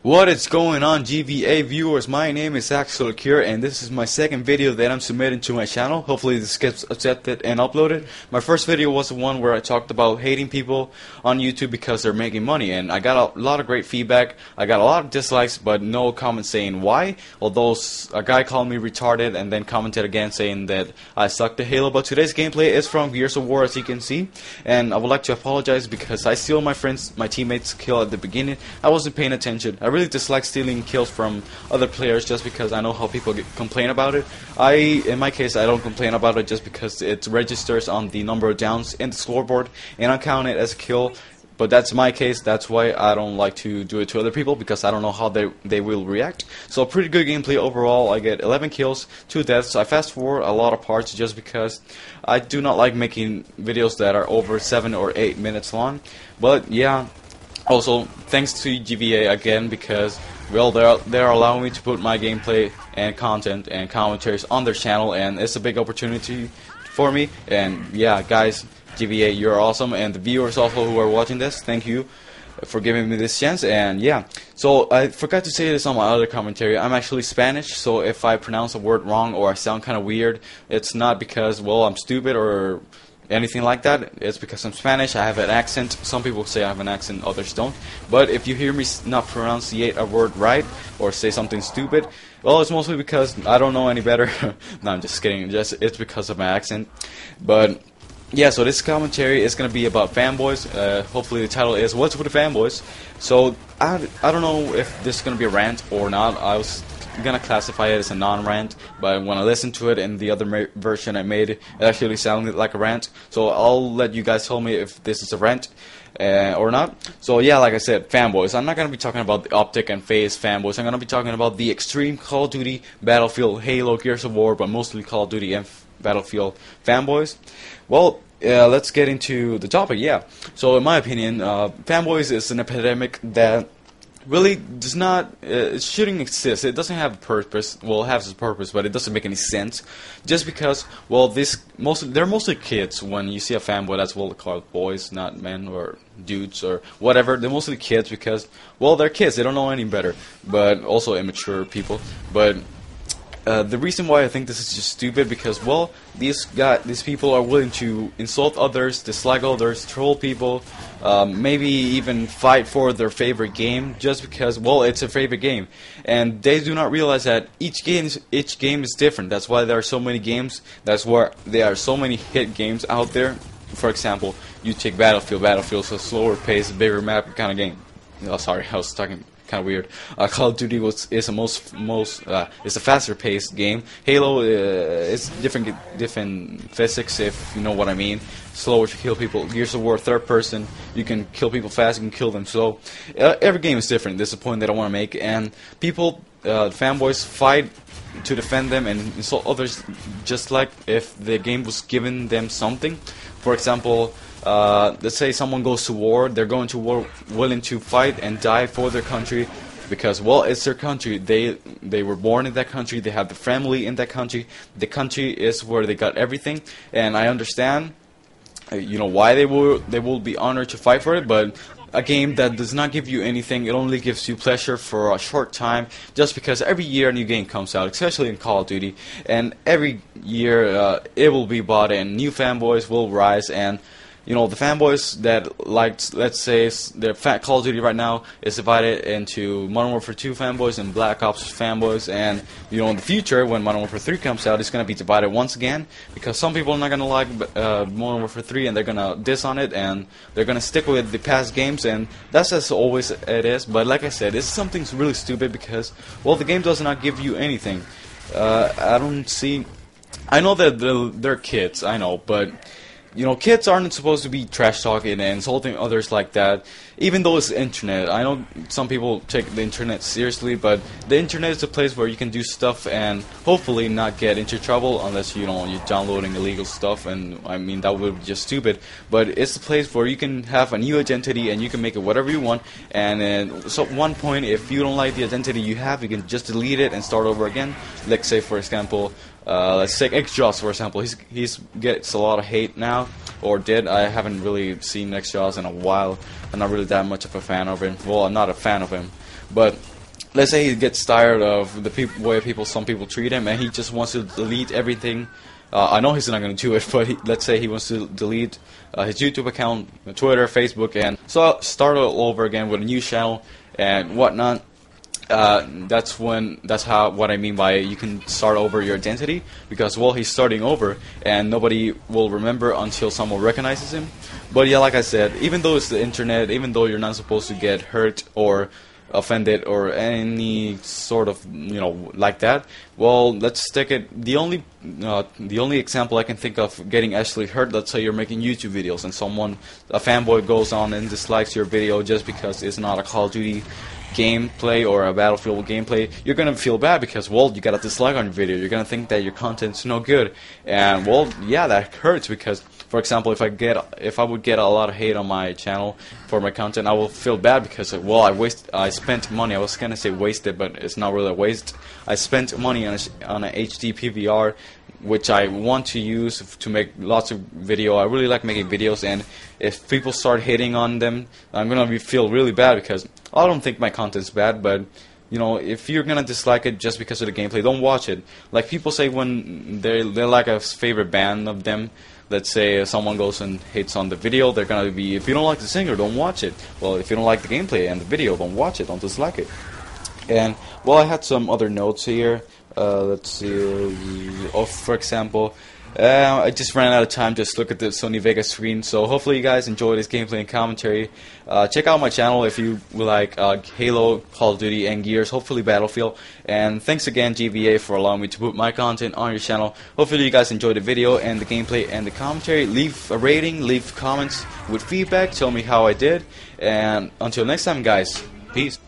What is going on, GVA viewers? My name is Axel Kure, and this is my second video that I'm submitting to my channel. Hopefully this gets accepted and uploaded. My first video was the one where I talked about hating people on YouTube because they're making money, and I got a lot of great feedback. I got a lot of dislikes, but no comments saying why. Although a guy called me retarded and then commented again saying that I sucked at Halo. But today's gameplay is from Gears of War, as you can see, and I would like to apologize because I steal my teammates' kill at the beginning. I wasn't paying attention. I really dislike stealing kills from other players just because I know how people complain about it. In my case, I don't complain about it just because it registers on the number of downs in the scoreboard, and I count it as a kill. But that's my case. That's why I don't like to do it to other people, because I don't know how they will react. So pretty good gameplay overall. I get 11 kills, 2 deaths. I fast forward a lot of parts just because I do not like making videos that are over 7 or 8 minutes long. But yeah. Also, thanks to GVA again, because, well, they're allowing me to put my gameplay and content and commentaries on their channel, and it's a big opportunity for me. And yeah, guys, GVA, you're awesome, and the viewers also who are watching this, thank you for giving me this chance. And yeah, so I forgot to say this on my other commentary. I'm actually Spanish, so if I pronounce a word wrong or I sound kind of weird, it's not because, well, I'm stupid or anything like that. It's because I'm Spanish. I have an accent. Some people say I have an accent, others don't. But if you hear me not pronunciate a word right or say something stupid, well, it's mostly because I don't know any better. No, I'm just kidding. It's because of my accent. But yeah, so this commentary is going to be about Fanboys. Hopefully the title is What's with the Fanboys. So I don't know if this is going to be a rant or not. I was gonna classify it as a non-rant, but when I listened to it in the other version I made, it actually sounded like a rant. So I'll let you guys tell me if this is a rant or not. So yeah, like I said, Fanboys. I'm not gonna be talking about the optic and phase Fanboys. I'm gonna be talking about the extreme Call of Duty, Battlefield, Halo, Gears of War, but mostly Call of Duty and Battlefield Fanboys. Well, let's get into the topic. Yeah. So in my opinion, Fanboys is an epidemic that really does not, it shouldn't exist. It doesn't have a purpose. Well, it has a purpose, but it doesn't make any sense. Just because, well, they're mostly kids. When you see a fanboy, that's what they call boys, not men or dudes or whatever. They're mostly kids because, well, they're kids. They don't know any better. But also immature people. But the reason why I think this is just stupid, because, well, these people are willing to insult others, dislike others, troll people, maybe even fight for their favorite game just because, well, it's a favorite game. And they do not realize that each game is different. That's why there are so many games. That's why there are so many hit games out there. For example, you take Battlefield. Battlefield's a slower pace, bigger map kind of game. Oh, sorry, I was talking kind of weird. Call of Duty is a faster paced game. Halo is different physics, if you know what I mean. Slower to kill people. Gears of War, third person, you can kill people fast, you can kill them slow. Every game is different. This is a point that I want to make. And people, fanboys, fight to defend them and insult others just like if the game was giving them something. For example, let's say someone goes to war. They're going to war willing to fight and die for their country because, well, it's their country. They were born in that country. They have the family in that country. The country is where they got everything. And I understand, you know, why they will be honored to fight for it. But a game that does not give you anything, it only gives you pleasure for a short time, just because every year a new game comes out, especially in Call of Duty, and every year it will be bought and new fanboys will rise. And you know, the fanboys that liked, let's say, their Call of Duty right now is divided into Modern Warfare 2 fanboys and Black Ops fanboys. And, you know, in the future, when Modern Warfare 3 comes out, it's going to be divided once again. Because some people are not going to like Modern Warfare 3 and they're going to diss on it. And they're going to stick with the past games. And that's as always it is. But like I said, it's something really stupid because, well, the game does not give you anything. I don't see... I know that they're kids, I know, but... You know, kids aren't supposed to be trash-talking and insulting others like that, even though it's the internet. I know some people take the internet seriously, but the internet is a place where you can do stuff and hopefully not get into trouble unless, you know, you're downloading illegal stuff, and I mean, that would be just stupid. But it's a place where you can have a new identity and you can make it whatever you want, and so at one point, if you don't like the identity you have, you can just delete it and start over again. Like, say, for example, let's take X-Jaws, for example. He's gets a lot of hate now, or did. I haven't really seen X-Jaws in a while. I'm not really that much of a fan of him. Well, I'm not a fan of him. But let's say he gets tired of the way some people treat him, and he just wants to delete everything. I know he's not going to do it, but let's say he wants to delete his YouTube account, Twitter, Facebook, and so start all over again with a new channel and whatnot. That's what I mean by you can start over your identity, because well, he's starting over and nobody will remember until someone recognizes him. But yeah, like I said, even though it's the internet, even though you're not supposed to get hurt or offended or any sort of like that, well, let's take it the only example I can think of getting actually hurt. Let's say you're making YouTube videos and a fanboy goes on and dislikes your video just because it's not a Call of Duty gameplay or a Battlefield gameplay. You're gonna feel bad because well, you got a dislike on your video. You're gonna think that your content's no good, and well, yeah, that hurts because, for example, if I would get a lot of hate on my channel for my content, I will feel bad because well, I spent money. I was gonna say wasted, but it's not really a waste. I spent money on a HD PVR, which I want to use to make lots of video. I really like making videos, and if people start hating on them, I'm gonna feel really bad because I don't think my content's bad, but if you're gonna dislike it just because of the gameplay, don't watch it. Like people say when they're like a favorite band of them. Let's say if someone goes and hates on the video, they're gonna be, if you don't like the singer, don't watch it. Well, if you don't like the gameplay and the video, don't watch it, don't dislike it. And well, I had some other notes here. Let's see. For example, I just ran out of time just look at the Sony Vega screen. So hopefully you guys enjoy this gameplay and commentary. Check out my channel if you like Halo, Call of Duty, and Gears. Hopefully Battlefield. And thanks again, GVA, for allowing me to put my content on your channel. Hopefully you guys enjoyed the video and the gameplay and the commentary. Leave a rating, leave comments with feedback. Tell me how I did. And until next time, guys. Peace.